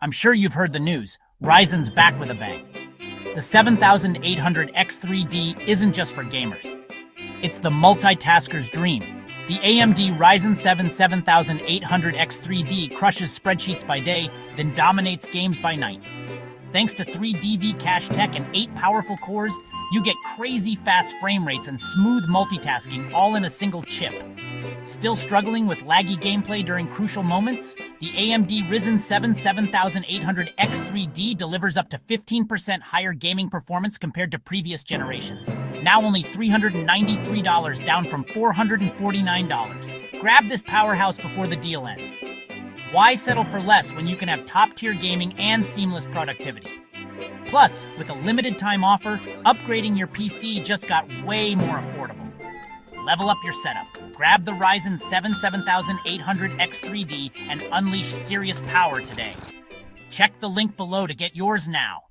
I'm sure you've heard the news. Ryzen's back with a bang. The 7800X3D isn't just for gamers. It's the multitasker's dream. The AMD Ryzen 7 7800X3D crushes spreadsheets by day, then dominates games by night. Thanks to 3 DV cache tech and 8 powerful cores, you get crazy fast frame rates and smooth multitasking all in a single chip. Still struggling with laggy gameplay during crucial moments? The AMD Ryzen 7 7800X3D delivers up to 15% higher gaming performance compared to previous generations. Now only $393, down from $449. Grab this powerhouse before the deal ends. Why settle for less when you can have top-tier gaming and seamless productivity? Plus, with a limited-time offer, upgrading your PC just got way more affordable. Level up your setup. Grab the Ryzen 7 7800X3D and unleash serious power today. Check the link below to get yours now.